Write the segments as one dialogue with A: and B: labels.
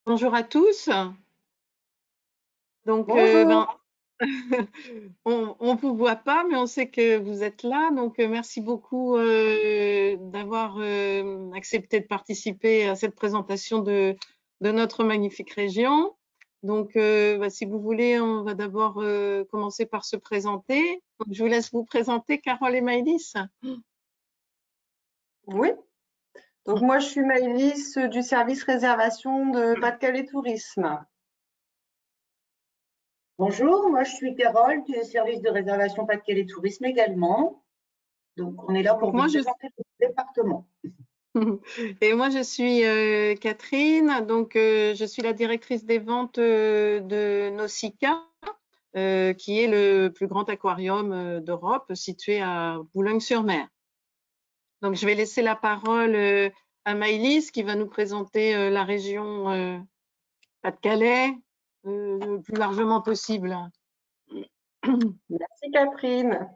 A: Bonjour à tous. Donc,
B: Bonjour.
A: on vous voit pas, mais on sait que vous êtes là. Donc, merci beaucoup d'avoir accepté de participer à cette présentation de notre magnifique région. Donc, si vous voulez, on va d'abord commencer par se présenter. Donc, je vous laisse vous présenter, Carole et Maëlys.
B: Oui, donc moi je suis Maëlys du service réservation de Pas-de-Calais Tourisme.
C: Bonjour, moi je suis Carole du service de réservation Pas-de-Calais Tourisme également. Donc on est là
A: Donc,
C: pour vous
A: moi,
C: présenter le département.
A: Et moi, je suis Catherine, donc je suis la directrice des ventes de Nausicaa, qui est le plus grand aquarium d'Europe, situé à Boulogne-sur-Mer. Donc, je vais laisser la parole à Maëlys, qui va nous présenter la région Pas-de-Calais le plus largement possible.
B: Merci Catherine.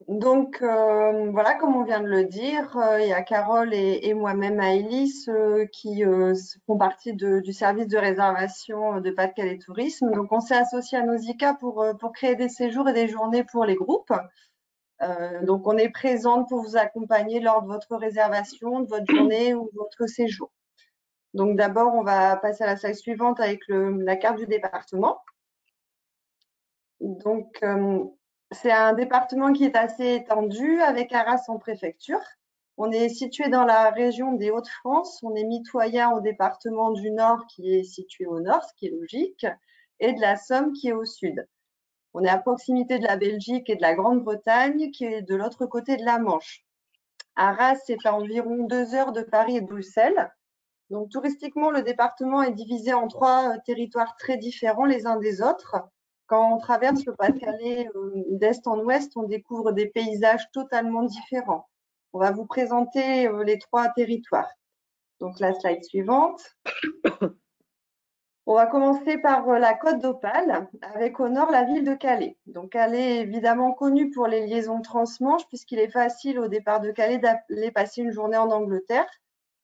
B: Donc voilà, comme on vient de le dire, il y a Carole et moi-même Maëlys qui font partie du service de réservation de Pas-de-Calais Tourisme. Donc on s'est associé à Nausicaa pour créer des séjours et des journées pour les groupes. Donc, on est présente pour vous accompagner lors de votre réservation, de votre journée ou de votre séjour. Donc, d'abord, on va passer à la slide suivante avec la carte du département. Donc, c'est un département qui est assez étendu avec Arras en préfecture. On est situé dans la région des Hauts-de-France. On est mitoyen au département du Nord qui est situé au nord, ce qui est logique, et de la Somme qui est au sud. On est à proximité de la Belgique et de la Grande-Bretagne qui est de l'autre côté de la Manche. Arras, c'est à environ 2 heures de Paris et de Bruxelles. Donc, touristiquement, le département est divisé en 3 territoires très différents les uns des autres. Quand on traverse le Pas-de-Calais d'est en ouest, on découvre des paysages totalement différents. On va vous présenter les 3 territoires. Donc, la slide suivante. On va commencer par la côte d'Opale, avec au nord la ville de Calais. Donc, Calais est évidemment connu pour les liaisons transmanche, puisqu'il est facile au départ de Calais d'aller passer une journée en Angleterre,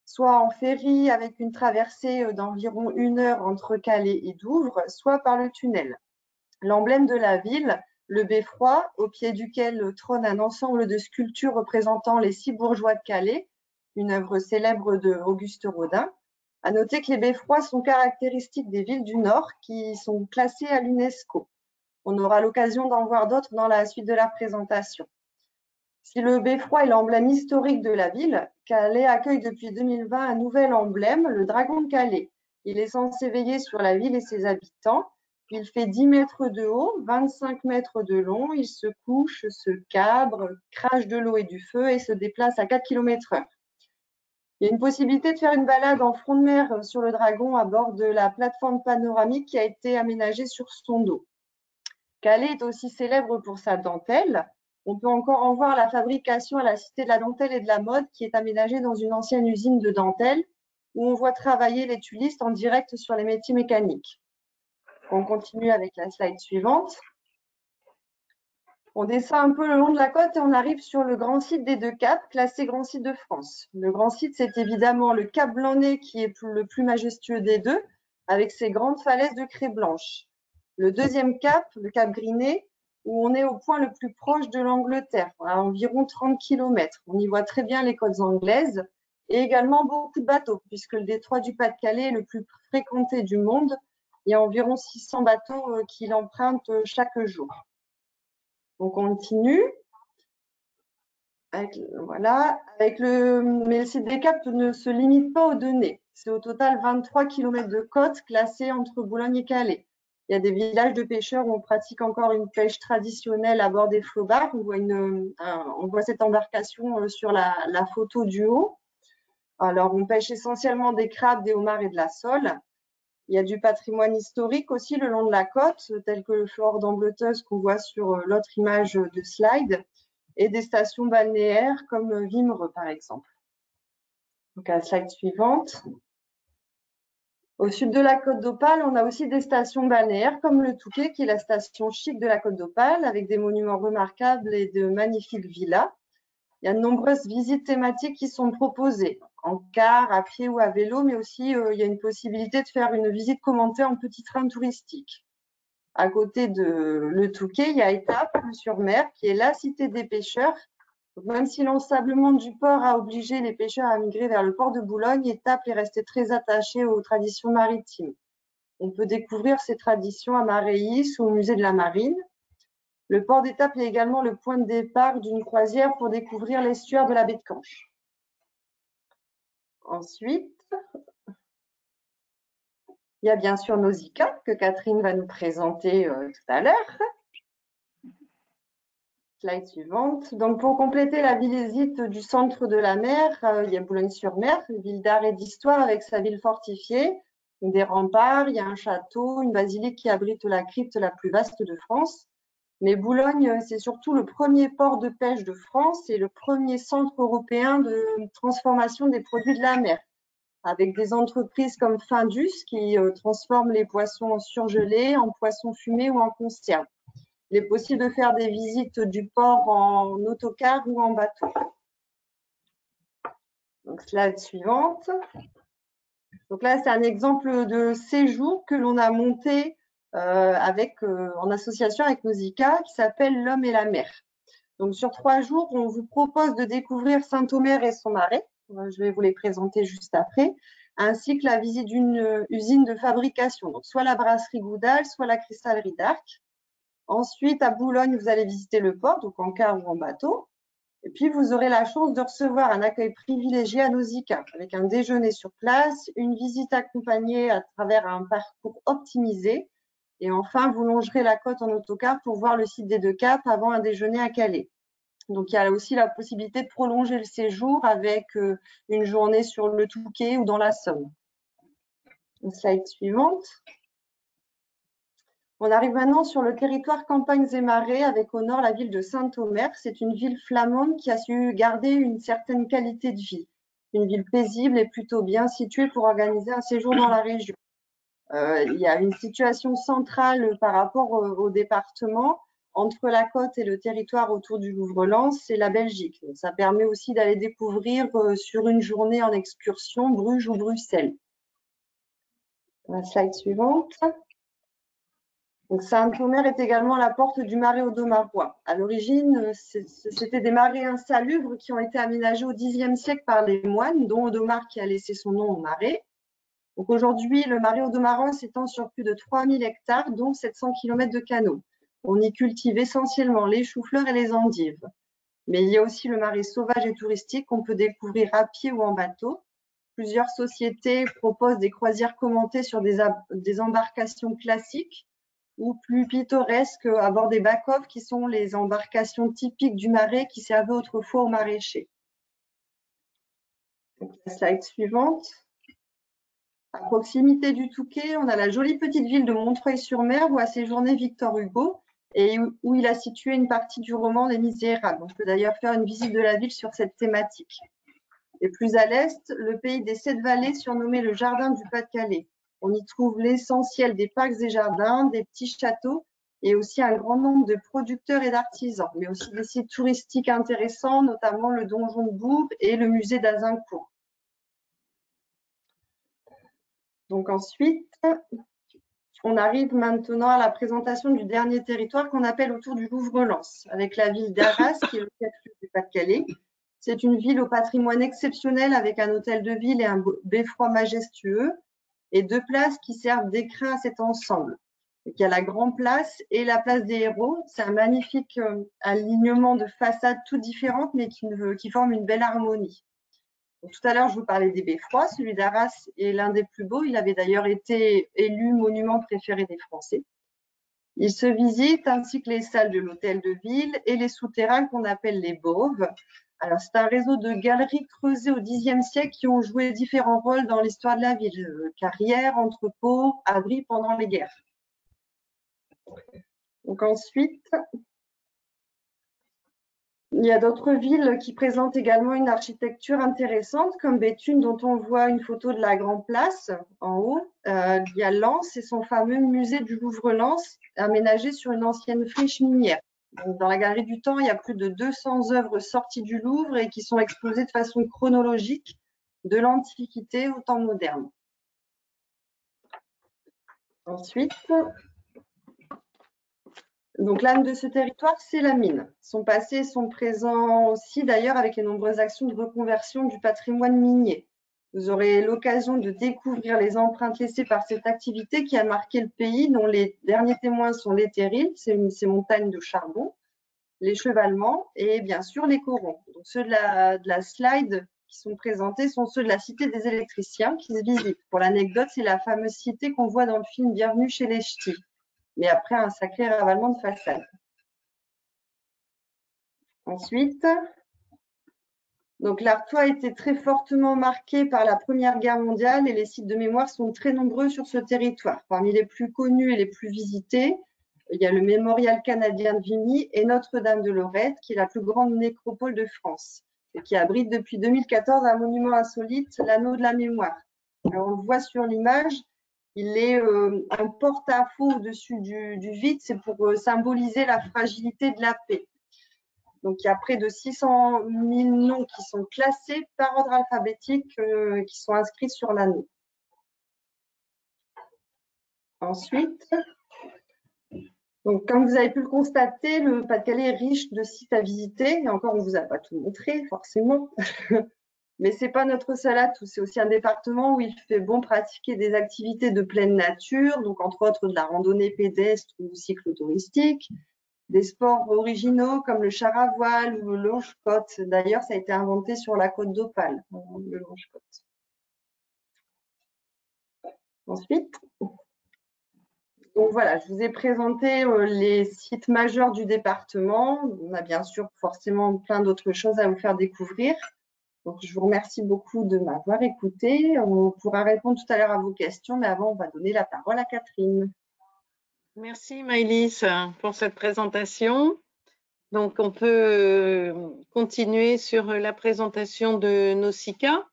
B: soit en ferry avec une traversée d'environ 1 heure entre Calais et Douvres, soit par le tunnel. L'emblème de la ville, le beffroi, au pied duquel trône un ensemble de sculptures représentant les 6 bourgeois de Calais, une œuvre célèbre de Auguste Rodin. À noter que les beffrois sont caractéristiques des villes du Nord qui sont classées à l'UNESCO. On aura l'occasion d'en voir d'autres dans la suite de la présentation. Si le beffroi est l'emblème historique de la ville, Calais accueille depuis 2020 un nouvel emblème, le dragon de Calais. Il est censé veiller sur la ville et ses habitants. Il fait 10 mètres de haut, 25 mètres de long. Il se couche, se cabre, crache de l'eau et du feu et se déplace à 4 km/h. Il y a une possibilité de faire une balade en front de mer sur le dragon à bord de la plateforme panoramique qui a été aménagée sur son dos. Calais est aussi célèbre pour sa dentelle. On peut encore en voir la fabrication à la Cité de la Dentelle et de la Mode qui est aménagée dans une ancienne usine de dentelle où on voit travailler les tulistes en direct sur les métiers mécaniques. On continue avec la slide suivante. On descend un peu le long de la côte et on arrive sur le grand site des 2 caps, classé grand site de France. Le grand site, c'est évidemment le cap Blanc-Nez qui est le plus majestueux des deux, avec ses grandes falaises de craie blanche. Le deuxième cap, le cap Grinet, où on est au point le plus proche de l'Angleterre, à environ 30 km. On y voit très bien les côtes anglaises et également beaucoup de bateaux, puisque le détroit du Pas-de-Calais est le plus fréquenté du monde. Il y a environ 600 bateaux qui l'empruntent chaque jour. On continue. Voilà. Mais le site des caps ne se limite pas aux données. C'est au total 23 km de côte classés entre Boulogne et Calais. Il y a des villages de pêcheurs où on pratique encore une pêche traditionnelle à bord des flobards. On voit cette embarcation sur la photo du haut. Alors, on pêche essentiellement des crabes, des homards et de la sole. Il y a du patrimoine historique aussi le long de la côte, tel que le fort d'Ambleteuse qu'on voit sur l'autre image de slide, et des stations balnéaires comme Wimereux par exemple. Donc à la slide suivante. Au sud de la côte d'Opale, on a aussi des stations balnéaires comme le Touquet, qui est la station chic de la côte d'Opale, avec des monuments remarquables et de magnifiques villas. Il y a de nombreuses visites thématiques qui sont proposées, en car, à pied ou à vélo, mais aussi il y a une possibilité de faire une visite commentée en petit train touristique. À côté de Le Touquet, il y a Étaples-sur-Mer, qui est la cité des pêcheurs. Donc, même si l'ensablement du port a obligé les pêcheurs à migrer vers le port de Boulogne, Étaples est resté très attaché aux traditions maritimes. On peut découvrir ces traditions à Maréis ou au musée de la Marine. Le port d'Étaples est également le point de départ d'une croisière pour découvrir l'estuaire de la baie de Canche. Ensuite, il y a bien sûr Nausicaa, que Catherine va nous présenter tout à l'heure. Slide suivante. Donc, pour compléter la visite du centre de la mer, il y a Boulogne-sur-Mer, ville d'art et d'histoire avec sa ville fortifiée, des remparts, il y a un château, une basilique qui abrite la crypte la plus vaste de France. Mais Boulogne, c'est surtout le premier port de pêche de France et le premier centre européen de transformation des produits de la mer, avec des entreprises comme Findus qui transforment les poissons surgelés en poissons fumés ou en conserve. Il est possible de faire des visites du port en autocar ou en bateau. Donc, slide suivante. Donc là, c'est un exemple de séjour que l'on a monté en association avec Nausicaa, qui s'appelle L'Homme et la mer. Donc, sur 3 jours, on vous propose de découvrir Saint-Omer et son marais. Je vais vous les présenter juste après, ainsi que la visite d'une usine de fabrication. Donc, soit la brasserie Goudal, soit la cristallerie d'Arc. Ensuite, à Boulogne, vous allez visiter le port, donc en car ou en bateau. Et puis, vous aurez la chance de recevoir un accueil privilégié à Nausicaa, avec un déjeuner sur place, une visite accompagnée à travers un parcours optimisé. Et enfin, vous longerez la côte en autocar pour voir le site des Deux Caps avant un déjeuner à Calais. Donc, il y a aussi la possibilité de prolonger le séjour avec une journée sur le Touquet ou dans la Somme. Slide suivante. On arrive maintenant sur le territoire campagnes et marais avec au nord la ville de Saint-Omer. C'est une ville flamande qui a su garder une certaine qualité de vie. Une ville paisible et plutôt bien située pour organiser un séjour dans la région. Il y a une situation centrale par rapport au département. Entre la côte et le territoire autour du Louvre-Lens, c'est la Belgique. Donc, ça permet aussi d'aller découvrir sur une journée en excursion Bruges ou Bruxelles. La slide suivante. Saint-Omer est également la porte du marais audomarois. À l'origine, c'était des marais insalubres qui ont été aménagés au Xe siècle par les moines, dont Audomar qui a laissé son nom au marais. Donc aujourd'hui, le marais audomarois s'étend sur plus de 3000 hectares, dont 700 km de canaux. On y cultive essentiellement les choux-fleurs et les endives. Mais il y a aussi le marais sauvage et touristique qu'on peut découvrir à pied ou en bateau. Plusieurs sociétés proposent des croisières commentées sur des embarcations classiques ou plus pittoresques à bord des back-off, qui sont les embarcations typiques du marais qui servaient autrefois aux maraîchers. Donc, la slide suivante. À proximité du Touquet, on a la jolie petite ville de Montreuil-sur-Mer où a séjourné Victor Hugo et où il a situé une partie du roman Les Misérables. On peut d'ailleurs faire une visite de la ville sur cette thématique. Et plus à l'est, le pays des 7 vallées, surnommé le Jardin du Pas-de-Calais. On y trouve l'essentiel des parcs et jardins, des petits châteaux et aussi un grand nombre de producteurs et d'artisans, mais aussi des sites touristiques intéressants, notamment le donjon de Bourg et le musée d'Azincourt. Donc ensuite, on arrive maintenant à la présentation du dernier territoire qu'on appelle autour du Louvre-Lens, avec la ville d'Arras, qui est le chef-lieu du Pas-de-Calais. C'est une ville au patrimoine exceptionnel avec un hôtel de ville et un beffroi majestueux et 2 places qui servent d'écrin à cet ensemble. Donc, il y a la Grande Place et la place des Héros. C'est un magnifique alignement de façades toutes différentes mais qui forment une belle harmonie. Donc, tout à l'heure, je vous parlais des beffrois. Celui d'Arras est l'un des plus beaux. Il avait d'ailleurs été élu monument préféré des Français. Il se visite ainsi que les salles de l'hôtel de ville et les souterrains qu'on appelle les Bauves. Alors, c'est un réseau de galeries creusées au Xe siècle qui ont joué différents rôles dans l'histoire de la ville. Carrières, entrepôts, abris pendant les guerres. Donc ensuite, il y a d'autres villes qui présentent également une architecture intéressante, comme Béthune, dont on voit une photo de la Grande Place en haut. Il y a Lens et son fameux musée du Louvre-Lens, aménagé sur une ancienne friche minière. Donc, dans la Galerie du Temps, il y a plus de 200 œuvres sorties du Louvre et qui sont exposées de façon chronologique de l'Antiquité au temps moderne. Ensuite, donc l'âme de ce territoire, c'est la mine. Son passé et son présent aussi, d'ailleurs, avec les nombreuses actions de reconversion du patrimoine minier. Vous aurez l'occasion de découvrir les empreintes laissées par cette activité qui a marqué le pays, dont les derniers témoins sont les terrils, ces montagnes de charbon, les chevalements et bien sûr les corons. Donc ceux de la slide qui sont présentés sont ceux de la cité des électriciens qui se visitent. Pour l'anecdote, c'est la fameuse cité qu'on voit dans le film Bienvenue chez les Ch'tis, mais après un sacré ravalement de façade. Ensuite, donc l'Artois a été très fortement marqué par la Première Guerre mondiale et les sites de mémoire sont très nombreux sur ce territoire. Parmi les plus connus et les plus visités, il y a le Mémorial canadien de Vimy et Notre-Dame de Lorette, qui est la plus grande nécropole de France et qui abrite depuis 2014 un monument insolite, l'anneau de la mémoire. Alors, on le voit sur l'image, il est un porte-à-faux au-dessus du vide, c'est pour symboliser la fragilité de la paix. Donc, il y a près de 600 000 noms qui sont classés par ordre alphabétique, qui sont inscrits sur l'anneau. Ensuite, donc, comme vous avez pu le constater, le Pas-de-Calais est riche de sites à visiter. Et encore, on ne vous a pas tout montré, forcément. Mais ce n'est pas notre seul atout. C'est aussi un département où il fait bon pratiquer des activités de pleine nature, donc entre autres de la randonnée pédestre ou cyclotouristique, des sports originaux comme le char à voile ou le longe-côte. D'ailleurs, ça a été inventé sur la côte d'Opale, le longe-côte. Ensuite, donc voilà, je vous ai présenté les sites majeurs du département. On a bien sûr forcément plein d'autres choses à vous faire découvrir. Donc, je vous remercie beaucoup de m'avoir écouté. On pourra répondre tout à l'heure à vos questions, mais avant, on va donner la parole à Catherine.
A: Merci Maëlys pour cette présentation. Donc, on peut continuer sur la présentation de Nausicaa,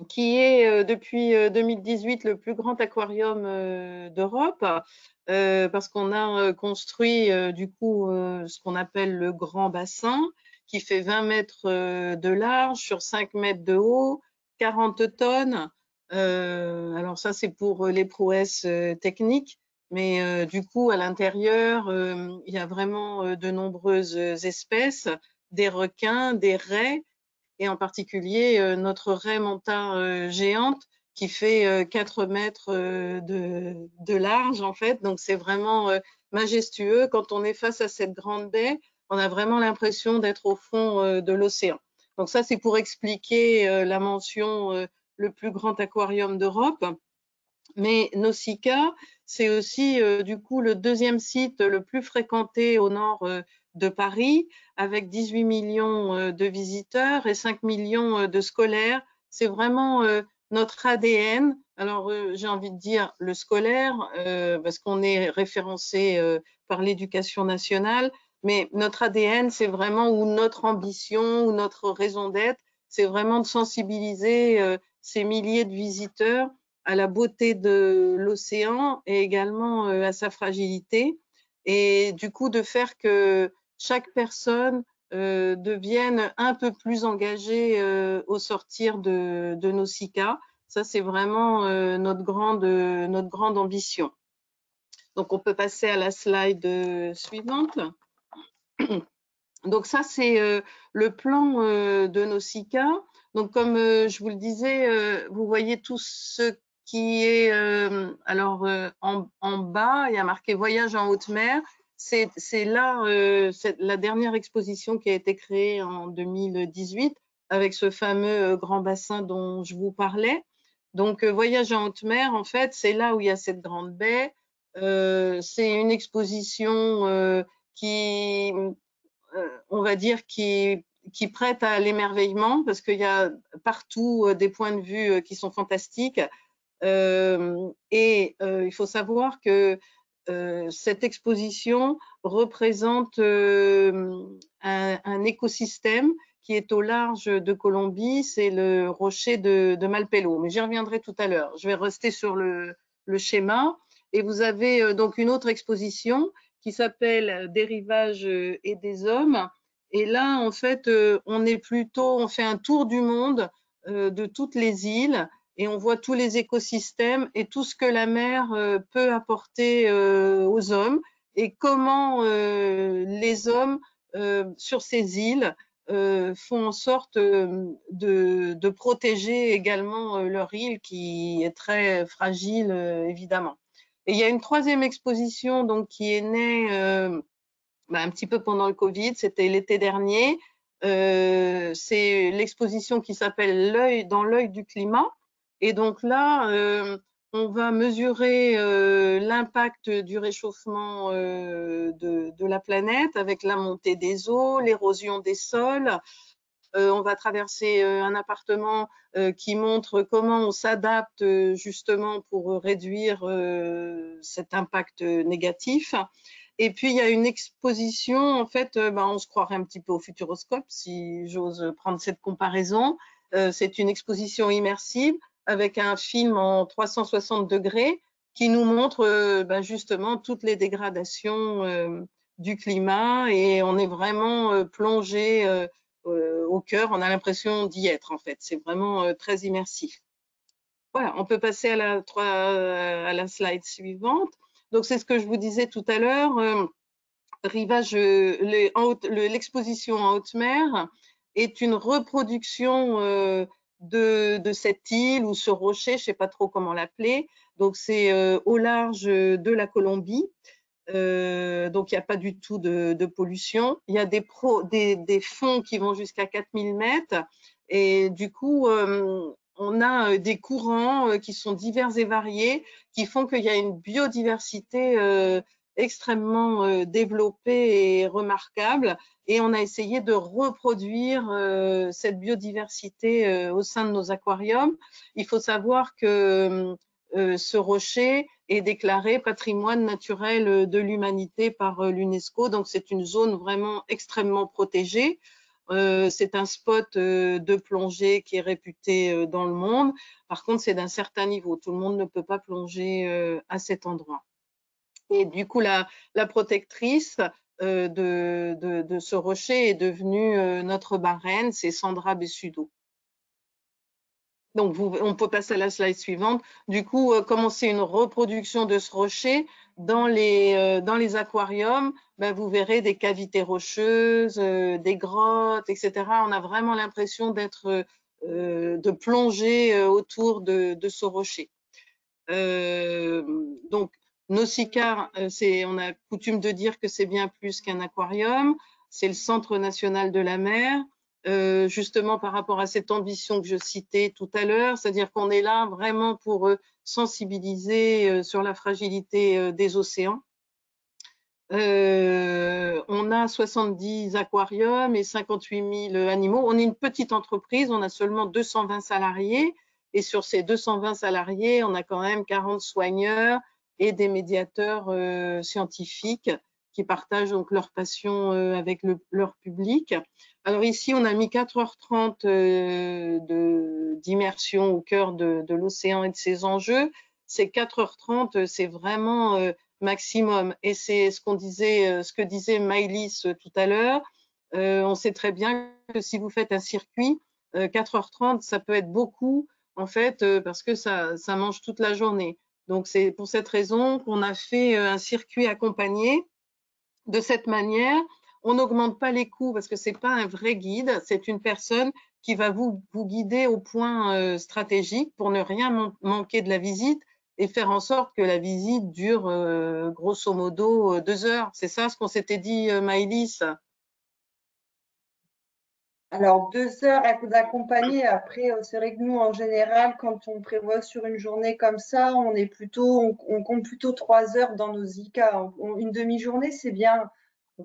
A: qui est depuis 2018 le plus grand aquarium d'Europe, parce qu'on a construit du coup ce qu'on appelle le grand bassin, qui fait 20 mètres de large sur 5 mètres de haut, 40 tonnes. Alors ça, c'est pour les prouesses techniques. Mais du coup, à l'intérieur, il y a vraiment de nombreuses espèces, des requins, des raies, et en particulier notre raie manta géante qui fait 4 mètres de large, en fait. Donc, c'est vraiment majestueux. Quand on est face à cette grande baie, on a vraiment l'impression d'être au fond de l'océan. Donc, ça, c'est pour expliquer la mention le plus grand aquarium d'Europe. Mais Nausicaa, c'est aussi du coup le deuxième site le plus fréquenté au nord de Paris, avec 18 millions de visiteurs et 5 millions de scolaires. C'est vraiment notre ADN. Alors, j'ai envie de dire le scolaire, parce qu'on est référencé par l'éducation nationale, mais notre ADN, c'est vraiment ou notre ambition ou notre raison d'être, c'est vraiment de sensibiliser ces milliers de visiteurs à la beauté de l'océan et également à sa fragilité, et du coup de faire que chaque personne devienne un peu plus engagée au sortir de Nausicaa. Ça, c'est vraiment notre grande ambition. Donc, on peut passer à la slide suivante. Donc, ça, c'est le plan de Nausicaa. Donc, comme je vous le disais, vous voyez tout ce qui est en bas, il y a marqué Voyage en haute mer. C'est là c'est la dernière exposition qui a été créée en 2018 avec ce fameux grand bassin dont je vous parlais. Donc, Voyage en haute mer, en fait, c'est là où il y a cette grande baie. C'est une exposition qui, on va dire, qui prête à l'émerveillement parce qu'il y a partout des points de vue qui sont fantastiques. Et il faut savoir que cette exposition représente un écosystème qui est au large de Colombie, c'est le rocher de Malpelo. Mais j'y reviendrai tout à l'heure. Je vais rester sur le schéma. Et vous avez donc une autre exposition qui s'appelle Des rivages et des hommes. Et là, en fait, on fait un tour du monde de toutes les îles et on voit tous les écosystèmes et tout ce que la mer peut apporter aux hommes et comment les hommes sur ces îles font en sorte de protéger également leur île qui est très fragile évidemment. Et il y a une troisième exposition donc qui est née un petit peu pendant le Covid, c'était l'été dernier. C'est l'exposition qui s'appelle Dans l'œil du climat. Et donc là, on va mesurer l'impact du réchauffement de la planète avec la montée des eaux, l'érosion des sols. On va traverser un appartement qui montre comment on s'adapte justement pour réduire cet impact négatif. Et puis, il y a une exposition, en fait, on se croirait un petit peu au Futuroscope, si j'ose prendre cette comparaison. C'est une exposition immersive avec un film en 360 degrés qui nous montre justement toutes les dégradations du climat et on est vraiment plongé au cœur, on a l'impression d'y être en fait. C'est vraiment très immersif. Voilà, on peut passer à la slide suivante. Donc, c'est ce que je vous disais tout à l'heure. L'exposition en haute mer est une reproduction de cette île ou ce rocher, je ne sais pas trop comment l'appeler. Donc, c'est au large de la Colombie. Donc, il n'y a pas du tout de pollution. Il y a des fonds qui vont jusqu'à 4000 mètres. Et du coup, on a des courants qui sont divers et variés, qui font qu'il y a une biodiversité extrêmement développée et remarquable. Et on a essayé de reproduire cette biodiversité au sein de nos aquariums. Il faut savoir que ce rocher est déclaré patrimoine naturel de l'humanité par l'UNESCO. Donc, c'est une zone vraiment extrêmement protégée. C'est un spot de plongée qui est réputé dans le monde. Par contre, c'est d'un certain niveau. Tout le monde ne peut pas plonger à cet endroit. Et du coup, la protectrice de ce rocher est devenue notre marraine, c'est Sandra Bessudo. Donc, on peut passer à la slide suivante. Du coup, comme c'est une reproduction de ce rocher, dans les aquariums, vous verrez des cavités rocheuses, des grottes, etc. On a vraiment l'impression de plonger autour de ce rocher. Donc, Nausicaa, on a coutume de dire que c'est bien plus qu'un aquarium. C'est le Centre national de la mer. Justement par rapport à cette ambition que je citais tout à l'heure, c'est-à-dire qu'on est là vraiment pour sensibiliser sur la fragilité des océans. On a 70 aquariums et 58 000 animaux. On est une petite entreprise, on a seulement 220 salariés et sur ces 220 salariés, on a quand même 40 soigneurs et des médiateurs scientifiques qui partagent donc leur passion avec leur public. Alors ici, on a mis 4h30 d'immersion au cœur de l'océan et de ses enjeux. Ces 4h30, c'est vraiment maximum. Et c'est ce que disait Maëlys tout à l'heure. On sait très bien que si vous faites un circuit, 4h30, ça peut être beaucoup, en fait, parce que ça mange toute la journée. Donc, c'est pour cette raison qu'on a fait un circuit accompagné. De cette manière, on n'augmente pas les coûts parce que c'est pas un vrai guide, c'est une personne qui va vous guider au point stratégique pour ne rien manquer de la visite et faire en sorte que la visite dure grosso modo 2 heures. C'est ça ce qu'on s'était dit, Maëlys?
B: Alors, 2 heures d'accompagner. Après, c'est vrai que nous, en général, quand on prévoit sur une journée comme ça, on compte plutôt 3 heures dans nos ICA. Une demi-journée, c'est bien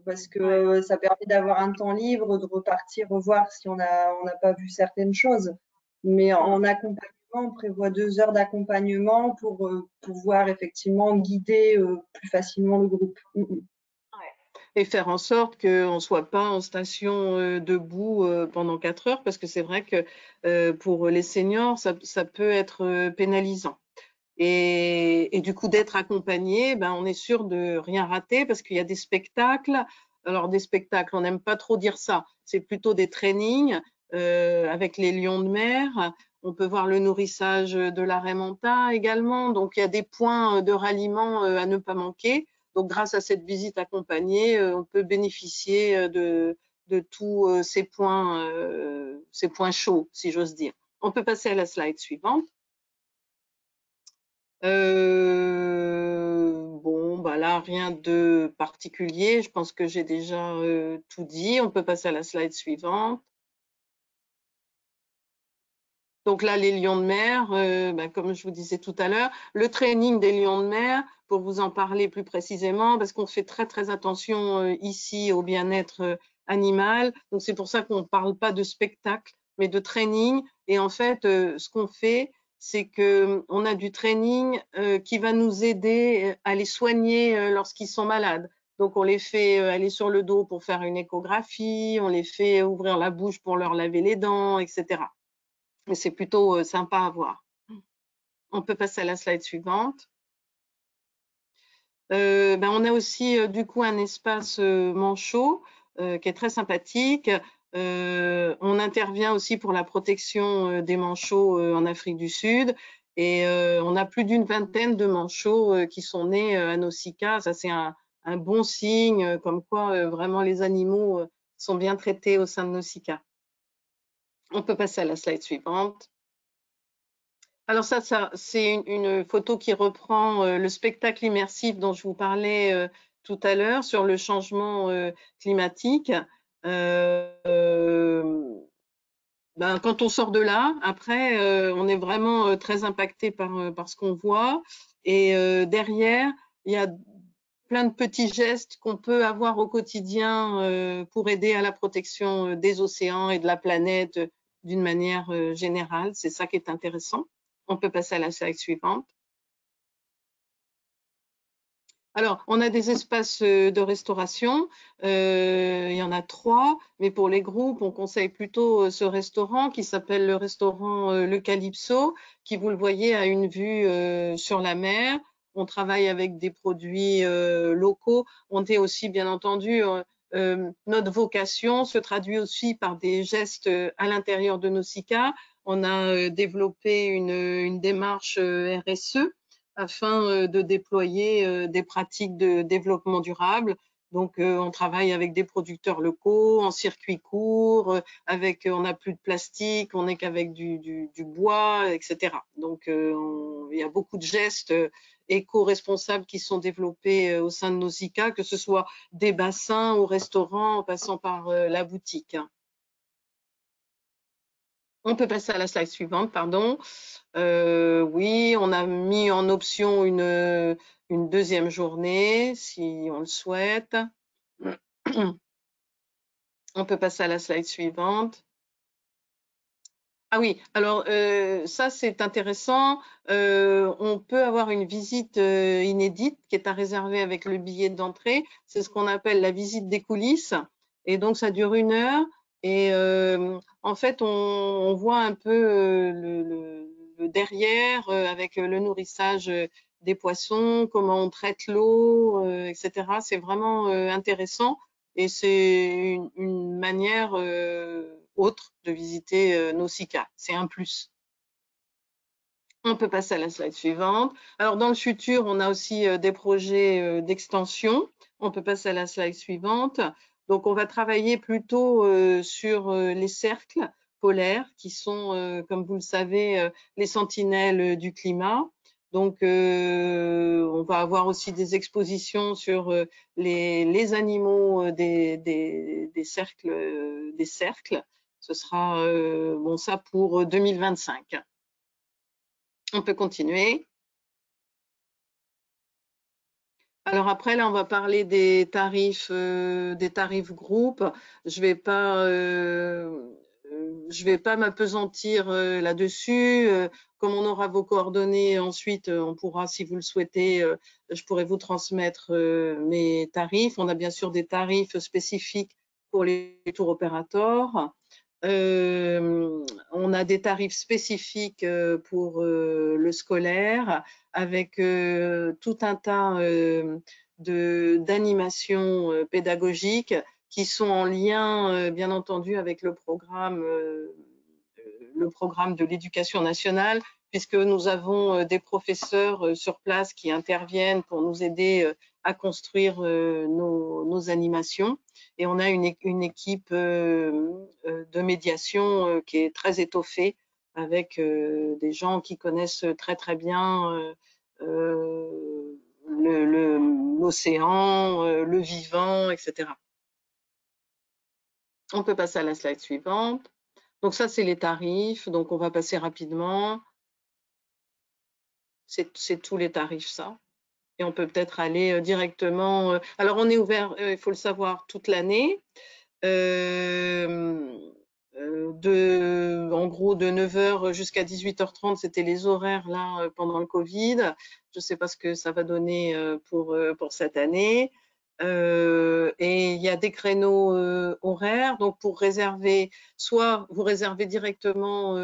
B: parce que ça permet d'avoir un temps libre, de repartir, revoir si on n'a pas vu certaines choses. Mais en accompagnement, on prévoit 2 heures d'accompagnement pour pouvoir effectivement guider plus facilement le groupe.
A: Et faire en sorte qu'on ne soit pas en station debout pendant 4 heures, parce que c'est vrai que pour les seniors, ça peut être pénalisant. Et du coup, d'être accompagné, ben, on est sûr de rien rater parce qu'il y a des spectacles. Alors, des spectacles, on n'aime pas trop dire ça. C'est plutôt des trainings avec les lions de mer. On peut voir le nourrissage de la raie manta également. Donc, il y a des points de ralliement à ne pas manquer. Donc, grâce à cette visite accompagnée, on peut bénéficier de tous ces points chauds, si j'ose dire. On peut passer à la slide suivante. Bon, bah là, rien de particulier. Je pense que j'ai déjà tout dit. On peut passer à la slide suivante. Donc là, les lions de mer, bah, comme je vous disais tout à l'heure, le training des lions de mer, pour vous en parler plus précisément, parce qu'on fait très attention ici au bien-être animal. Donc c'est pour ça qu'on ne parle pas de spectacle, mais de training. Et en fait, ce qu'on fait, c'est qu'on a du training qui va nous aider à les soigner lorsqu'ils sont malades. Donc on les fait aller sur le dos pour faire une échographie, on les fait ouvrir la bouche pour leur laver les dents, etc. Mais c'est plutôt sympa à voir. On peut passer à la slide suivante. Ben, on a aussi du coup un espace manchot qui est très sympathique. On intervient aussi pour la protection des manchots en Afrique du Sud. Et on a plus d'une vingtaine de manchots qui sont nés à Nausicaa. Ça, c'est un bon signe, comme quoi vraiment les animaux sont bien traités au sein de Nausicaa. On peut passer à la slide suivante. Alors ça c'est une photo qui reprend le spectacle immersif dont je vous parlais tout à l'heure sur le changement climatique. Ben, quand on sort de là, après, on est vraiment très impacté par ce qu'on voit. Et derrière, il y a plein de petits gestes qu'on peut avoir au quotidien pour aider à la protection des océans et de la planète d'une manière générale. C'est ça qui est intéressant. On peut passer à la slide suivante. Alors, on a des espaces de restauration. Il y en a 3, mais pour les groupes, on conseille plutôt ce restaurant qui s'appelle le restaurant Le Calypso, qui, vous le voyez, a une vue sur la mer. On travaille avec des produits locaux. On est aussi, bien entendu, notre vocation se traduit aussi par des gestes à l'intérieur de Nausicaa. On a développé une démarche RSE afin de déployer des pratiques de développement durable. Donc, on travaille avec des producteurs locaux, en circuit court, on n'a plus de plastique, on n'est qu'avec du bois, etc. Donc, il y a beaucoup de gestes éco-responsables qui sont développés au sein de Nausicaa, que ce soit des bassins au restaurant, en passant par la boutique. On peut passer à la slide suivante, pardon. Oui, on a mis en option une deuxième journée, si on le souhaite. On peut passer à la slide suivante. Ah oui, alors ça c'est intéressant. On peut avoir une visite inédite qui est à réserver avec le billet d'entrée. C'est ce qu'on appelle la visite des coulisses. Et donc ça dure 1 heure. Et en fait, on voit un peu le derrière avec le nourrissage des poissons, comment on traite l'eau, etc. C'est vraiment intéressant. Et c'est une manière autre de visiter Nausicaa. C'est un plus. On peut passer à la slide suivante. Alors, dans le futur, on a aussi des projets d'extension. On peut passer à la slide suivante. Donc, on va travailler plutôt sur les cercles polaires qui sont, comme vous le savez, les sentinelles du climat. Donc, on va avoir aussi des expositions sur les animaux des cercles. Ce sera bon ça pour 2025. On peut continuer. Alors après, là, on va parler des tarifs groupes. Je vais pas m'appesantir là-dessus. Comme on aura vos coordonnées ensuite, on pourra, si vous le souhaitez, je pourrai vous transmettre mes tarifs. On a bien sûr des tarifs spécifiques pour les tour opérateurs. On a des tarifs spécifiques pour le scolaire, avec tout un tas d'animations pédagogiques qui sont en lien, bien entendu, avec le programme de l'éducation nationale, puisque nous avons des professeurs sur place qui interviennent pour nous aider à construire nos animations. Et on a une équipe de médiation qui est très étoffée, avec des gens qui connaissent très très bien l'océan, le vivant, etc. On peut passer à la slide suivante. Donc ça, c'est les tarifs. Donc on va passer rapidement. C'est tous les tarifs, ça. Et on peut peut-être aller directement. Alors on est ouvert, il faut le savoir, toute l'année. En gros, de 9h jusqu'à 18h30, c'était les horaires là pendant le Covid. Je ne sais pas ce que ça va donner pour cette année. Et il y a des créneaux horaires. Donc, pour réserver, soit vous réservez directement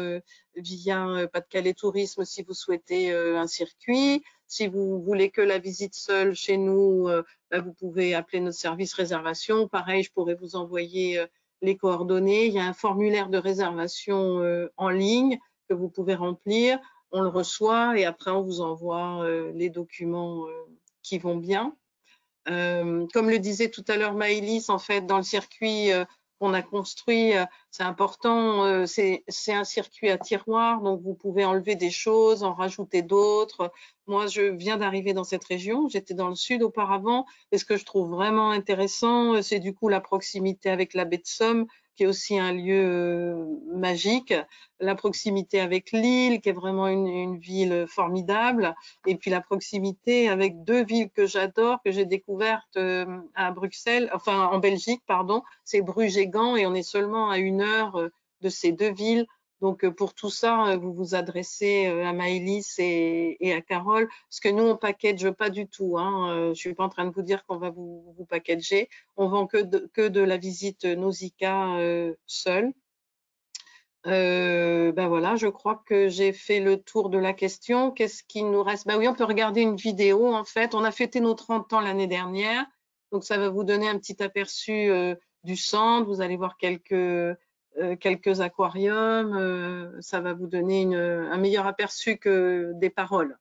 A: via Pas-de-Calais Tourisme si vous souhaitez un circuit. Si vous voulez que la visite seule chez nous, vous pouvez appeler notre service réservation. Pareil, je pourrais vous envoyer les coordonnées. Il y a un formulaire de réservation en ligne que vous pouvez remplir. On le reçoit et après, on vous envoie les documents qui vont bien. Comme le disait tout à l'heure Maëlys, en fait, dans le circuit qu'on a construit, c'est important, c'est un circuit à tiroir, donc vous pouvez enlever des choses, en rajouter d'autres. Moi, je viens d'arriver dans cette région, j'étais dans le sud auparavant, et ce que je trouve vraiment intéressant, c'est du coup la proximité avec la baie de Somme, qui est aussi un lieu magique, la proximité avec Lille, qui est vraiment une ville formidable, et puis la proximité avec deux villes que j'adore, que j'ai découvertes à Bruxelles, enfin en Belgique, pardon, c'est Bruges et Gand, et on est seulement à 1 heure de ces deux villes. Donc pour tout ça, vous vous adressez à Maëlys et à Carole, parce que nous on package pas du tout. Hein. Je suis pas en train de vous dire qu'on va vous packager. On vend que de la visite Nausicaa seule. Ben voilà, je crois que j'ai fait le tour de la question. Qu'est-ce qu'il nous reste? Ben oui, on peut regarder une vidéo en fait. On a fêté nos 30 ans l'année dernière, donc ça va vous donner un petit aperçu du centre. Vous allez voir quelques aquariums. Ça va vous donner un meilleur aperçu que des paroles.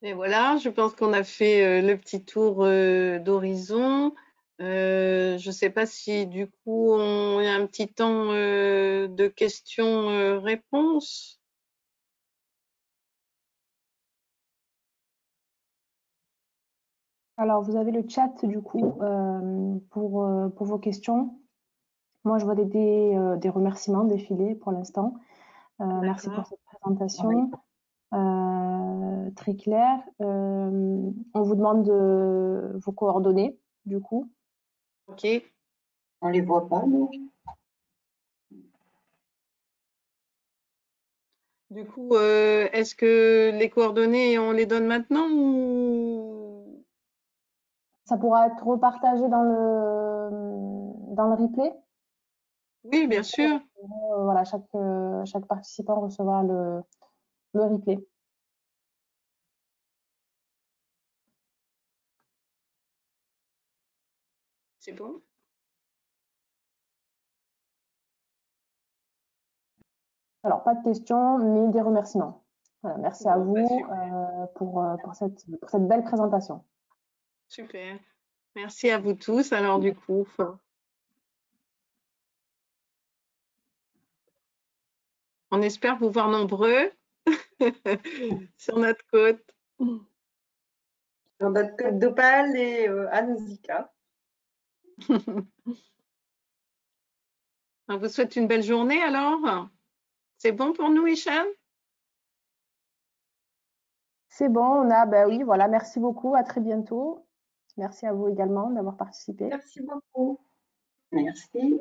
A: Et voilà, je pense qu'on a fait le petit tour d'horizon. Je ne sais pas si du coup on y a un petit temps de questions-réponses.
D: Alors, vous avez le chat du coup pour vos questions. Moi, je vois des remerciements défiler pour l'instant. Merci pour cette présentation. Très clair. On vous demande vos coordonnées, du coup.
A: Ok.
C: On les voit pas, nous.
A: Du coup, est-ce que les coordonnées, on les donne maintenant ou...
D: Ça pourra être repartagé dans le replay.
A: Oui, bien sûr.
D: Voilà, chaque participant recevra le replay.
A: C'est bon?
D: Alors, pas de questions, mais des remerciements. Voilà, merci à
A: Bon, bah,
D: vous
A: super.
D: pour cette belle présentation.
A: Super. Merci à vous tous. Alors, du coup, on espère vous voir nombreux sur notre côte.
B: Sur notre côte d'Opale et à Nausicaa.
A: On vous souhaite une belle journée alors. C'est bon pour nous, Hicham?
D: C'est bon, oui, voilà, merci beaucoup, à très bientôt. Merci à vous également d'avoir participé.
B: Merci beaucoup.
C: Merci.